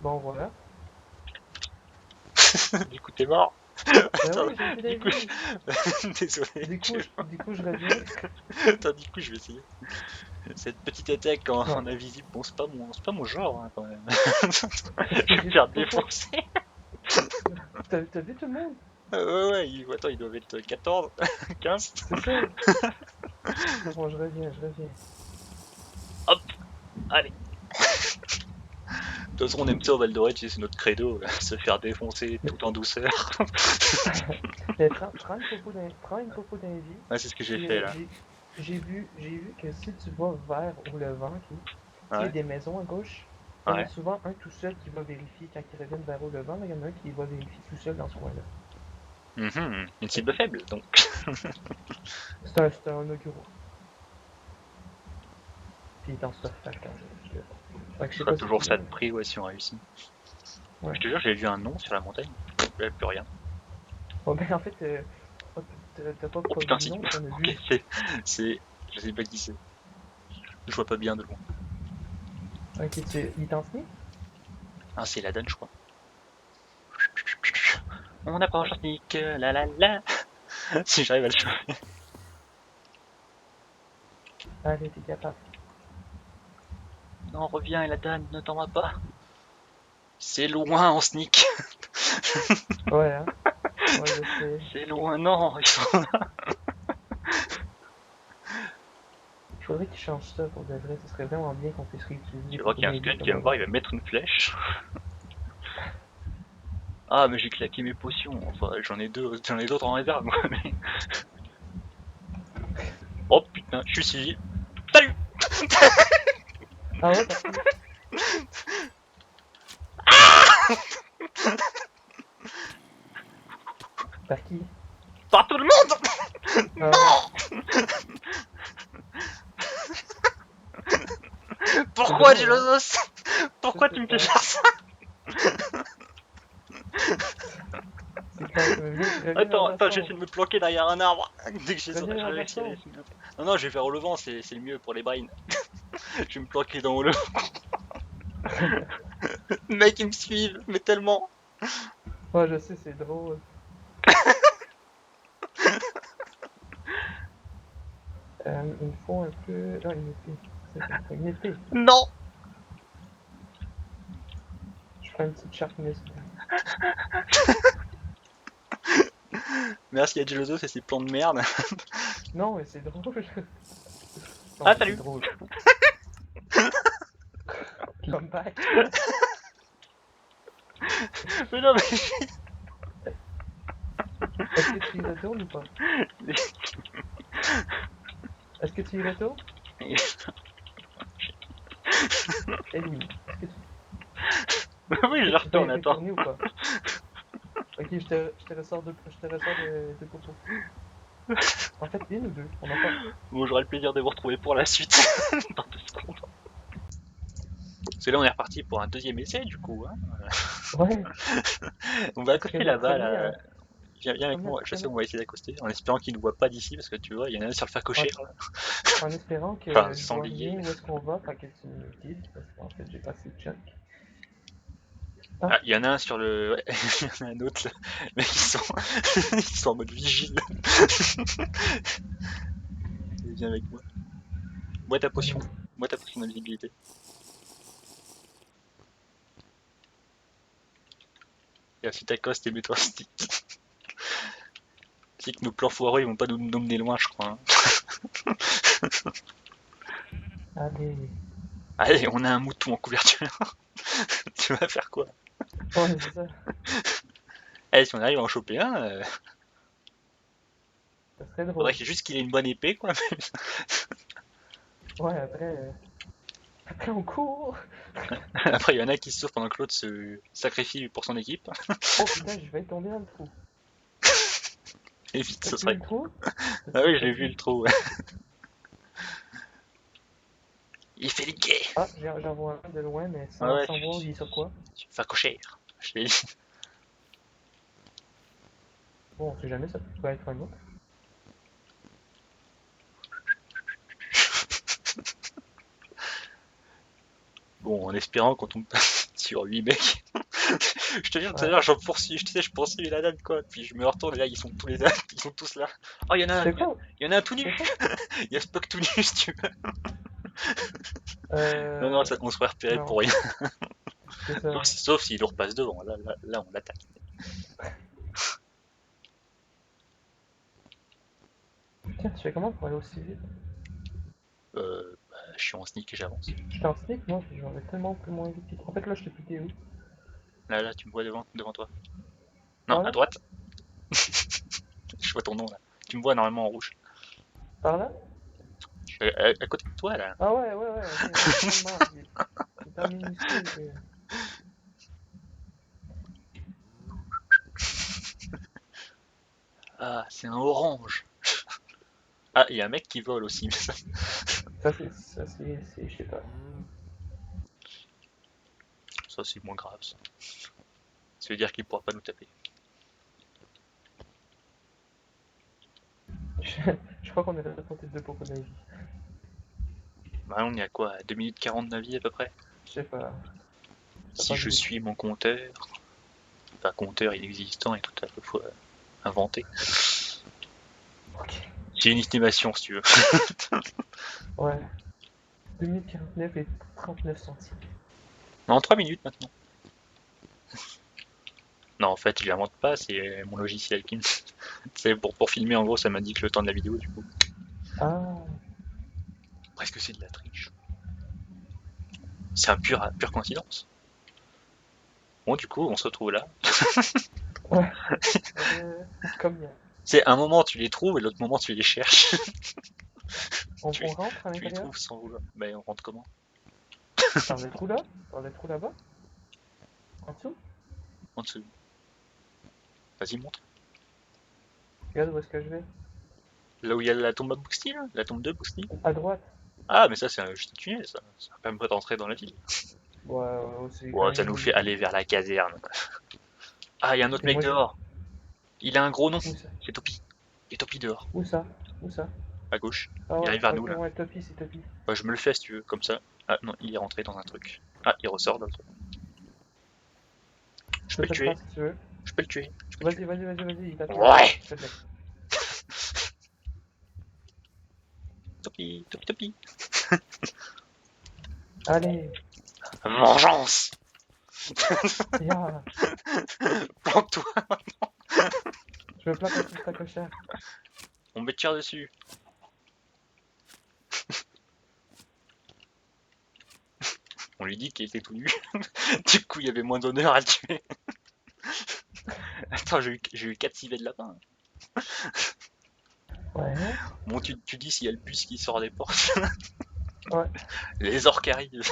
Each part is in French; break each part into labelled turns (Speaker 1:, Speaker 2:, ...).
Speaker 1: Bon, voilà.
Speaker 2: Du coup, t'es mort.
Speaker 1: Ben
Speaker 2: Attends,
Speaker 1: oui, j'ai plus
Speaker 2: du coup,
Speaker 1: d'avis.
Speaker 2: désolé.
Speaker 1: Du coup, je reviens.
Speaker 2: Attends, du coup, je vais essayer. Cette petite attaque
Speaker 1: Non,
Speaker 2: en invisible, bon, c'est pas mon genre, hein, quand même.
Speaker 1: parce
Speaker 2: Je
Speaker 1: que
Speaker 2: vais me
Speaker 1: j'ai
Speaker 2: faire
Speaker 1: pas fait.
Speaker 2: défoncer.
Speaker 1: T'as vu tout le monde?
Speaker 2: Ouais, ouais, attends, ils doivent être 14, 15.
Speaker 1: C'est ça. Bon, je reviens, je reviens.
Speaker 2: Hop, allez. De toute façon, on aime ça au Val d'Orette, c'est notre credo, se faire défoncer
Speaker 1: Mais,
Speaker 2: tout en douceur.
Speaker 1: mais prends une popo d'un vie.
Speaker 2: Ouais, c'est ce que j'ai
Speaker 1: Puis
Speaker 2: fait là.
Speaker 1: j'ai vu que si tu vas vers au levant, ok, tu sais, il y a
Speaker 2: Ouais,
Speaker 1: des maisons à gauche. Il y en a
Speaker 2: ouais.
Speaker 1: souvent un tout seul qui va vérifier quand ils reviennent vers au levant. Là, il y en a un qui va vérifier tout seul dans ce coin-là.
Speaker 2: Une
Speaker 1: Fait
Speaker 2: cible faible, donc.
Speaker 1: c'est un Oguro. Puis il est en stuff pack quand même. Fait que je
Speaker 2: Ce
Speaker 1: sais
Speaker 2: sera
Speaker 1: pas c'est
Speaker 2: toujours
Speaker 1: qui là,
Speaker 2: ça de
Speaker 1: mais.
Speaker 2: prix, ouais, si on réussit. Je
Speaker 1: Ouais.
Speaker 2: te jure, j'ai vu un nom sur la montagne. Il n'y avait plus rien.
Speaker 1: Bon, ben en fait, oh, t'as pas
Speaker 2: Oh
Speaker 1: pas vu
Speaker 2: putain,
Speaker 1: le
Speaker 2: si.
Speaker 1: nom, t'en as
Speaker 2: Ok,
Speaker 1: vu.
Speaker 2: c'est. Je sais pas qui c'est. Je vois pas bien de loin.
Speaker 1: Ok, il est en sneak?
Speaker 2: Ah, c'est la donne, je crois. On approche en sneak, la la la. Si j'arrive à le choper.
Speaker 1: Allez, t'es capable.
Speaker 2: Non, reviens, et la donne, ne t'en vas pas. C'est loin en sneak.
Speaker 1: Ouais, hein? Ouais, je sais.
Speaker 2: C'est loin, non, ils sont là.
Speaker 1: Il faudrait qu'il change ça pour de vrai. Ce serait vraiment bien qu'on puisse réutiliser les
Speaker 2: Tu vois
Speaker 1: propos
Speaker 2: qu'il y a un
Speaker 1: d'Indy
Speaker 2: squelette qui
Speaker 1: comme
Speaker 2: va me voir,
Speaker 1: avant.
Speaker 2: il va me mettre une flèche. Ah, mais j'ai claqué mes potions. Enfin, j'en ai d'autres en réserve, moi. Mais... Oh putain, je suis civil. Salut.
Speaker 1: Ah ouais, par qui? Par qui?
Speaker 2: Par tout le monde.
Speaker 1: Ah ouais. C'est
Speaker 2: Pourquoi,
Speaker 1: drôle, hein?
Speaker 2: Gelosos?
Speaker 1: Je
Speaker 2: Pourquoi
Speaker 1: sais
Speaker 2: tu me fais
Speaker 1: pas.
Speaker 2: faire ça?
Speaker 1: C'est clair. Reviens vers
Speaker 2: Attends,
Speaker 1: la
Speaker 2: attends,
Speaker 1: sombre.
Speaker 2: j'essaie de me planquer derrière un arbre. Dès que
Speaker 1: Reviens
Speaker 2: je
Speaker 1: vers la
Speaker 2: réussis à
Speaker 1: sombre.
Speaker 2: laisser un peu. Non, non, je vais faire au levant, c'est le mieux pour les brains. Je vais me planquer dans le. Mec, ils me suivent, mais tellement.
Speaker 1: Ouais, je sais, c'est drôle. Il me faut un peu. Non, une épée. C'est ça. Une épée.
Speaker 2: Non.
Speaker 1: Je ferai une petite sharpness.
Speaker 2: Merci à Gelosos et ses plans de merde.
Speaker 1: Non, mais c'est drôle. Non,
Speaker 2: Ah,
Speaker 1: mais c'est
Speaker 2: salut.
Speaker 1: drôle. Come back.
Speaker 2: Mais non, mais.
Speaker 1: Est-ce que tu y retournes ou pas? Est-ce que tu y retournes? Ellie,
Speaker 2: Oui,
Speaker 1: est-ce
Speaker 2: je
Speaker 1: que tu vas y
Speaker 2: retourne, attends.
Speaker 1: retourner ou pas? Ok, je te ressors deux poteaux. En fait, une ou deux, on en parle.
Speaker 2: Bon, j'aurai le plaisir de vous retrouver pour la suite dans 2 secondes. Parce que là, on est reparti pour un deuxième essai, du coup. Hein.
Speaker 1: Ouais,
Speaker 2: On va
Speaker 1: parce que
Speaker 2: accoster
Speaker 1: le
Speaker 2: là-bas,
Speaker 1: premier,
Speaker 2: là. Viens avec
Speaker 1: premier
Speaker 2: moi, je sais
Speaker 1: apprenant,
Speaker 2: on va essayer d'accoster, en espérant qu'il ne voit pas d'ici, parce que tu vois, il y en a un sur le
Speaker 1: en,
Speaker 2: facochère, là.
Speaker 1: en espérant
Speaker 2: Enfin,
Speaker 1: que je vois
Speaker 2: sanglier.
Speaker 1: rien où est-ce qu'on va, fait que tu me guides, parce qu'en fait, j'ai pas assez de junk.
Speaker 2: Ah,
Speaker 1: Ah,
Speaker 2: il y en a un sur le. Ouais, il y en a un autre, là. Mais ils sont en mode vigile. Viens avec moi. Bois ta potion. Bois ta potion d'invisibilité. Et ensuite t'accostes et mets-toi stick. C'est que nos plans foireux, ils vont pas nous mener loin, je crois. Hein.
Speaker 1: allez.
Speaker 2: Allez, on a un mouton en couverture. Tu vas faire quoi?
Speaker 1: Ouais, c'est ça.
Speaker 2: Eh, si on arrive à en choper un,
Speaker 1: Ça serait
Speaker 2: faudrait
Speaker 1: drôle.
Speaker 2: juste qu'il ait une bonne épée, quoi.
Speaker 1: Ouais, après on court.
Speaker 2: Après, il y en a qui se sauvent pendant que l'autre se sacrifie pour son équipe.
Speaker 1: Oh putain, je vais tomber dans le trou.
Speaker 2: Et vite, ce
Speaker 1: T'as-tu vu
Speaker 2: serait
Speaker 1: le
Speaker 2: cool.
Speaker 1: trou?
Speaker 2: Ah oui, j'ai
Speaker 1: T'as-tu
Speaker 2: vu
Speaker 1: vu?
Speaker 2: le trou. Ouais. Il fait les gays.
Speaker 1: Ah, j'en vois un de loin, mais
Speaker 2: Ouais,
Speaker 1: sans,
Speaker 2: ouais,
Speaker 1: sans voir il est sur quoi.
Speaker 2: facochère. Je l'ai dit.
Speaker 1: Bon, on sait jamais, ça pourrait être un autre.
Speaker 2: Bon, en espérant qu'on tombe pas sur 8 mecs. Je te jure, tout à
Speaker 1: Ouais.
Speaker 2: l'heure, je poursuis la dame, quoi. Puis je me retourne et là, ils sont tous les deux, ils sont tous là. Oh, il y en a un,
Speaker 1: C'est quoi?
Speaker 2: il y en a un tout nu.
Speaker 1: C'est quoi?
Speaker 2: Il y a Spock tout nu, si tu veux. Non,
Speaker 1: Euh...
Speaker 2: non, on se ferait repérer
Speaker 1: Non,
Speaker 2: pour rien.
Speaker 1: c'est ça.
Speaker 2: Sauf s'il nous repasse devant. Là, on l'attaque.
Speaker 1: Putain, tu fais comment pour aller aussi vite?
Speaker 2: Je suis en sneak et j'avance.
Speaker 1: J'étais en sneak, moi, j'en vais tellement plus moins vite. En fait, là, je t'ai pété où?
Speaker 2: Là, tu me vois devant toi. Non,
Speaker 1: Par
Speaker 2: à
Speaker 1: là?
Speaker 2: droite. Je vois ton nom, là. Tu me vois normalement en rouge.
Speaker 1: Par là?
Speaker 2: Je suis à côté de toi, là.
Speaker 1: Ah ouais, ok, ouais, tellement, il est hyper minuscule que...
Speaker 2: Ah, c'est un orange. Ah, il y a un mec qui vole aussi.
Speaker 1: Je sais pas.
Speaker 2: Ça, c'est moins grave, ça. Ça veut dire qu'il pourra pas nous taper.
Speaker 1: Je crois qu'on est resté de pour qu'on aille vite.
Speaker 2: Bah, on est à quoi? À 2 minutes 40 d'avis à peu près?
Speaker 1: Je sais pas. Ça
Speaker 2: Si
Speaker 1: passe
Speaker 2: je
Speaker 1: vite.
Speaker 2: suis mon compteur. Enfin, compteur inexistant et tout à la fois inventé.
Speaker 1: Ok.
Speaker 2: C'est une estimation, si tu veux.
Speaker 1: Ouais. 2049 et 39 centimes.
Speaker 2: Non, 3 minutes maintenant. Non, en fait, je l'invente pas, c'est mon logiciel qui me. C'est pour filmer, en gros, ça m'indique le temps de la vidéo, du coup.
Speaker 1: Ah.
Speaker 2: Presque c'est de la triche. C'est un pure coïncidence. Bon, du coup, on se retrouve là.
Speaker 1: Ouais. Comme hier.
Speaker 2: C'est un moment tu les trouves et l'autre moment tu les cherches.
Speaker 1: On,
Speaker 2: tu,
Speaker 1: on rentre à
Speaker 2: tu les
Speaker 1: l'intérieur?
Speaker 2: trouves sans vouloir. Ben, on rentre comment?
Speaker 1: Par le trou là? Par le trou là-bas? En dessous?
Speaker 2: En dessous. Vas-y, montre.
Speaker 1: Regarde où est-ce que je vais.
Speaker 2: Là où il y a la tombe à Buxty, là? La tombe de Buxty.
Speaker 1: À droite.
Speaker 2: Ah, mais ça, c'est juste un tunnel, ça. Ça va pas me d'entrer dans la ville.
Speaker 1: Ouais, c'est quand
Speaker 2: Ouais, ça
Speaker 1: même
Speaker 2: nous fait aller vers la caserne. Ah, il y a un autre
Speaker 1: Et
Speaker 2: mec
Speaker 1: moi,
Speaker 2: dehors. Il a un gros nom.
Speaker 1: où ça?
Speaker 2: C'est Topi. Il y a Topi dehors,
Speaker 1: Où ça? Où ça?
Speaker 2: à gauche.
Speaker 1: Ah
Speaker 2: Il
Speaker 1: ouais,
Speaker 2: arrive vers
Speaker 1: ok,
Speaker 2: nous, là.
Speaker 1: ouais, Topi, c'est Topi.
Speaker 2: Bah, je me le fais si tu veux, comme ça. Ah, non, il est rentré dans un truc. Ah, il ressort d'autre.
Speaker 1: Je
Speaker 2: Je
Speaker 1: peux
Speaker 2: peux le
Speaker 1: te le faire
Speaker 2: tuer.
Speaker 1: si tu veux.
Speaker 2: Je peux le tuer. Je peux le tuer.
Speaker 1: Vas-y, il t'attend.
Speaker 2: Ouais!
Speaker 1: Je te le laisse.
Speaker 2: Topi, Topi, Topi.
Speaker 1: Allez,
Speaker 2: Vengeance!
Speaker 1: ya.
Speaker 2: Plante-toi!
Speaker 1: Je me plaque en dessous de ta cochère.
Speaker 2: On me tire dessus. On lui dit qu'il était tout nu. Du coup, il y avait moins d'honneur à le tuer. Attends, j'ai eu 4 civets de lapin.
Speaker 1: Ouais,
Speaker 2: Bon, tu dis s'il y a le bus qui sort des portes.
Speaker 1: ouais.
Speaker 2: Les orques arrivent.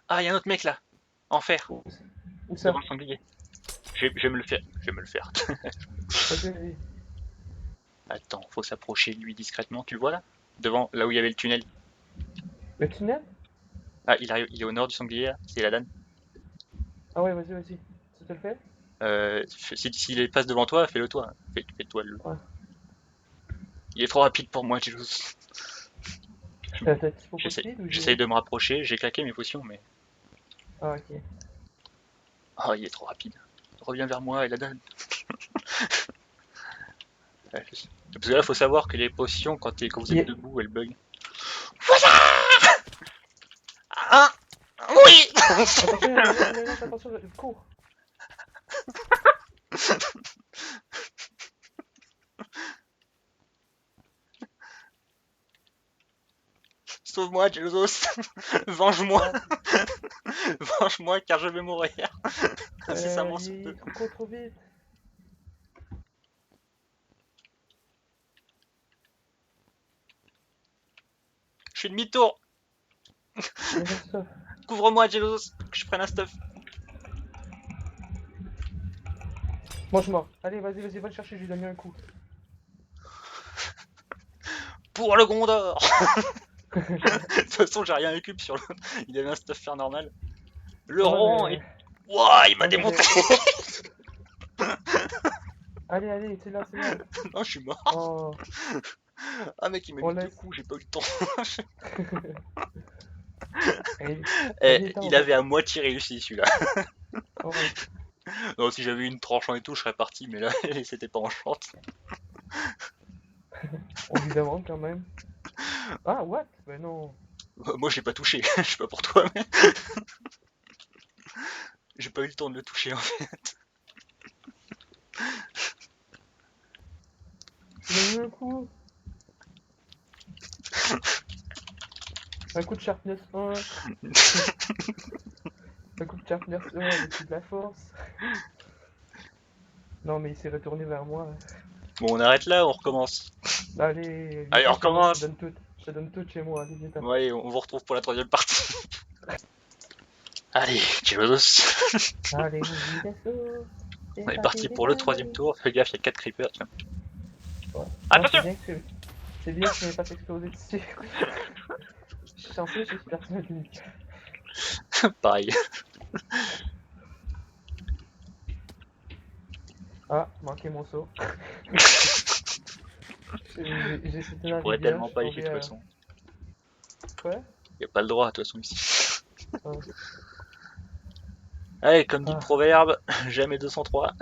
Speaker 2: Ah, il y a un autre mec là. En fer.
Speaker 1: Où ça?
Speaker 2: Devant le sanglier. Je vais me le faire. Je vais me le faire.
Speaker 1: Vas-y.
Speaker 2: Attends, faut s'approcher de lui discrètement. Tu le vois là? Devant, là où il y avait le tunnel.
Speaker 1: Le tunnel?
Speaker 2: Ah, il arrive, il est au nord du sanglier là. C'est la danne.
Speaker 1: Ah ouais, vas-y. Ça te le fait?
Speaker 2: S'il passe devant toi, fais-le toi. Fais-toi le.
Speaker 1: Ouais.
Speaker 2: Il est trop rapide pour moi, Jelus.
Speaker 1: T'as typo
Speaker 2: J'essaye
Speaker 1: speed ou
Speaker 2: j'essaye
Speaker 1: j'ai...
Speaker 2: de me rapprocher. J'ai claqué mes potions, mais.
Speaker 1: Ah ok.
Speaker 2: Oh, il est trop rapide. Reviens vers moi et la danne. Parce que là, faut savoir que les potions, quand vous êtes
Speaker 1: Il...
Speaker 2: debout, elles bug. Ah! Oui!
Speaker 1: Attention, il y en a un autre, attention, cours.
Speaker 2: Sauve-moi, Jelus! Venge-moi!
Speaker 1: Ah,
Speaker 2: Venge-moi car je vais mourir! Incessamment sous peu.
Speaker 1: il court trop vite.
Speaker 2: Je suis demi-tour!
Speaker 1: Mais reste.
Speaker 2: Couvre-moi, Jelus! Que je prenne un stuff!
Speaker 1: Mange-moi. Allez, vas-y, va le chercher, je lui donne un coup.
Speaker 2: Pour le Gondor! De toute façon, j'ai rien récup sur l'autre. Il avait un stuff faire normal. Le
Speaker 1: Ouais,
Speaker 2: rond
Speaker 1: mais...
Speaker 2: est. Wouah, il m'a
Speaker 1: Ouais, mais
Speaker 2: démonté!
Speaker 1: Allez, allez, c'est là, c'est là.
Speaker 2: Non, je suis mort.
Speaker 1: Oh,
Speaker 2: Ah mec, il m'a
Speaker 1: on
Speaker 2: mis deux
Speaker 1: laisse.
Speaker 2: coups, j'ai pas eu le temps.
Speaker 1: Allez,
Speaker 2: Eh,
Speaker 1: allez, attends, on
Speaker 2: il
Speaker 1: va.
Speaker 2: avait à moitié réussi celui-là.
Speaker 1: Oh,
Speaker 2: Non, si j'avais eu une tranchant et tout, je serais parti, mais là, c'était pas en chante.
Speaker 1: on lui demande quand même. Ah, what? Ben non.
Speaker 2: Moi, j'ai pas touché, je sais pas pour toi, mais j'ai pas eu le temps de le toucher en fait.
Speaker 1: Il a eu un coup. Un coup de sharpness 1. Un coup de sharpness 1 avec de la force. Non, mais il s'est retourné vers moi.
Speaker 2: Bon, on arrête là, on recommence.
Speaker 1: Allez,
Speaker 2: Allez, on
Speaker 1: viens chez moi, je te
Speaker 2: recommence.
Speaker 1: donne tout. Je te donne tout chez moi, allez, viens.
Speaker 2: Bon, allez, on vous retrouve pour la troisième partie. Allez, Kylos.
Speaker 1: Allez, vas-y, let's
Speaker 2: On
Speaker 1: c'est
Speaker 2: est
Speaker 1: parti
Speaker 2: parti
Speaker 1: des
Speaker 2: pour le troisième
Speaker 1: années.
Speaker 2: tour. Fais gaffe, il y a 4 creepers, tiens.
Speaker 1: Ouais. Non,
Speaker 2: Attention.
Speaker 1: c'est bien que je n'ai pas fait exploser dessus. Je suis chanceux, je suis personne unique.
Speaker 2: Pareil.
Speaker 1: Ah, manqué mon saut. J'ai sauté
Speaker 2: Tu
Speaker 1: dans la
Speaker 2: pourrais
Speaker 1: rivière,
Speaker 2: tellement
Speaker 1: je suis
Speaker 2: pas ici de
Speaker 1: tombé
Speaker 2: toute
Speaker 1: à...
Speaker 2: façon.
Speaker 1: Quoi?
Speaker 2: Y a pas le droit de toute façon ici.
Speaker 1: Ah,
Speaker 2: Allez, comme dit le
Speaker 1: ah,
Speaker 2: proverbe, jamais 203.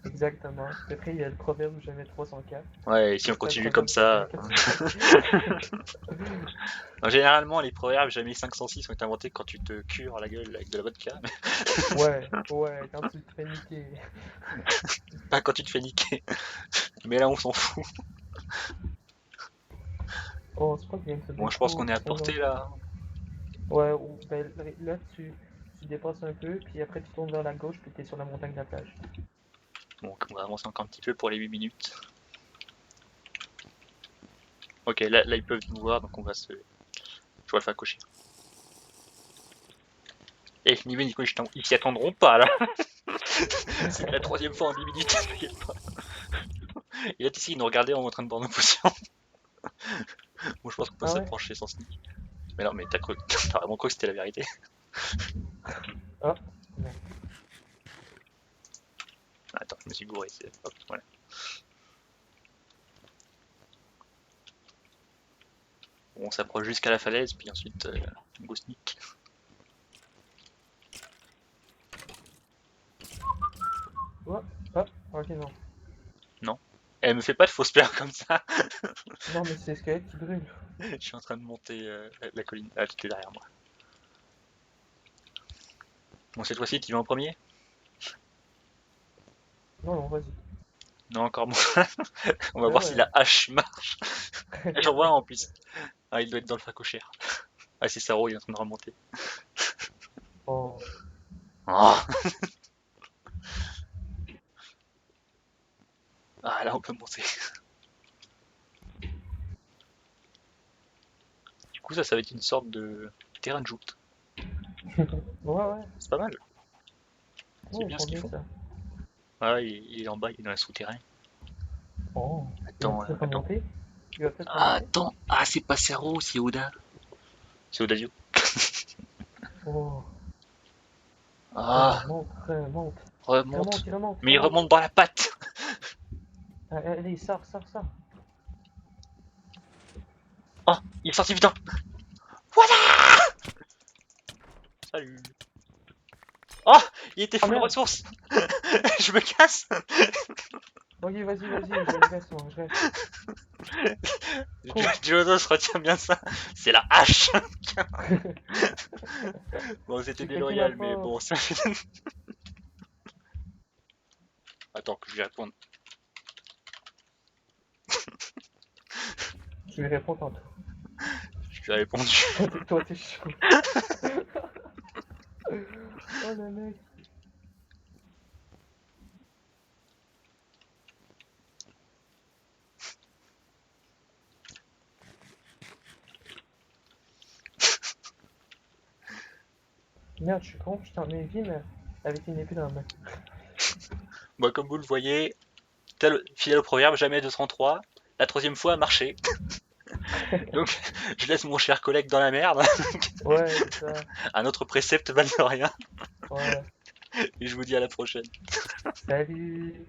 Speaker 1: exactement. Puis après, il y a le proverbe où jamais 304.
Speaker 2: Ouais, et si
Speaker 1: Puis
Speaker 2: on
Speaker 1: après, le
Speaker 2: continue comme
Speaker 1: proverbe où jamais
Speaker 2: ça.
Speaker 1: 404.
Speaker 2: Généralement, les proverbes jamais 506 ont été inventés quand tu te cures la gueule avec de la vodka, mais
Speaker 1: Ouais, ouais, quand tu te fais niquer.
Speaker 2: pas quand tu te fais niquer. Mais là, on s'en fout.
Speaker 1: Oh, c'est pas bien ce
Speaker 2: Bon, je pense
Speaker 1: défaut.
Speaker 2: qu'on est à
Speaker 1: Oh non.
Speaker 2: portée là.
Speaker 1: Ouais, ben, là, tu dépasses un peu, puis après, tu tournes vers la gauche, puis t'es sur la montagne de la plage.
Speaker 2: Donc, on va avancer encore un petit peu pour les 8 minutes. Ok, là ils peuvent nous voir, donc on va se. Je vois le faire cocher. Eh, Nive et Nico, ils s'y attendront pas là. C'est la troisième fois en 10 minutes, t'inquiète pas. Et là, ici, ils nous regardaient en train de boire nos potions. Bon, je pense qu'on peut
Speaker 1: Ah ouais?
Speaker 2: s'approcher sans sneak. Mais non, mais t'as vraiment cru que c'était la vérité.
Speaker 1: Ah, non.
Speaker 2: Ah, attends, je me suis gouré. Hop, voilà. Bon, on s'approche jusqu'à la falaise, puis ensuite, go sneak.
Speaker 1: Oh, ah, ok, non.
Speaker 2: Non. Elle me fait pas de fausses perles comme ça.
Speaker 1: Non, mais c'est le squelette qui brûle.
Speaker 2: Je suis en train de monter la colline. Ah, tu es derrière moi. Bon, cette fois-ci, tu vas en premier?
Speaker 1: Non, non, vas-y.
Speaker 2: Non, encore moins. On va
Speaker 1: Ben
Speaker 2: voir si
Speaker 1: ouais.
Speaker 2: la hache marche. J'en vois un en plus. Ah, il doit être dans le facochère. Ah, c'est Saro, il est en train de remonter.
Speaker 1: Oh.
Speaker 2: Oh. Ah, là, on peut monter. Du coup, ça va être une sorte de terrain de joute.
Speaker 1: Ouais, ouais.
Speaker 2: C'est pas mal. C'est
Speaker 1: Oh,
Speaker 2: bien
Speaker 1: trop
Speaker 2: ce qu'ils
Speaker 1: bien
Speaker 2: font.
Speaker 1: ça.
Speaker 2: Ah, il est en bas, il est dans le souterrain.
Speaker 1: Oh. Il va
Speaker 2: Attends,
Speaker 1: peut-être
Speaker 2: attends.
Speaker 1: remonter. Il va peut-être
Speaker 2: Ah,
Speaker 1: remonter.
Speaker 2: attends. Ah, c'est pas Saro, c'est Oda. C'est Odazio.
Speaker 1: Oh.
Speaker 2: Ah,
Speaker 1: Remonte, remonte. Il remonte,
Speaker 2: remonte.
Speaker 1: il remonte, il
Speaker 2: Mais il
Speaker 1: remonte.
Speaker 2: remonte dans la patte.
Speaker 1: Ah, allez, sors, sors, sors.
Speaker 2: Oh, il est sorti, putain. Voilà. Salut. Oh, il était
Speaker 1: Ah
Speaker 2: full
Speaker 1: merde.
Speaker 2: ressources. Je me casse.
Speaker 1: Ok, vas-y, vas-y, je reste, moi, je reste. Cours.
Speaker 2: Jodos retient bien ça. C'est la hache. Bon, c'était
Speaker 1: J'ai claqué ma
Speaker 2: déloyal, mais
Speaker 1: porte.
Speaker 2: bon, ça. Attends que je lui réponde.
Speaker 1: Je lui réponds tantôt.
Speaker 2: Je lui ai répondu.
Speaker 1: Toi, t'es chaud. Oh le mec. Merde, je suis con, je t'en ai vie, mais avec une épée dans la main.
Speaker 2: Bon, comme vous le voyez, fidèle au proverbe, jamais 203. La troisième fois a marché. Donc, je laisse mon cher collègue dans la merde.
Speaker 1: Ouais, c'est ça.
Speaker 2: Un autre précepte valent de rien.
Speaker 1: Ouais.
Speaker 2: Et je vous dis à la prochaine.
Speaker 1: Salut.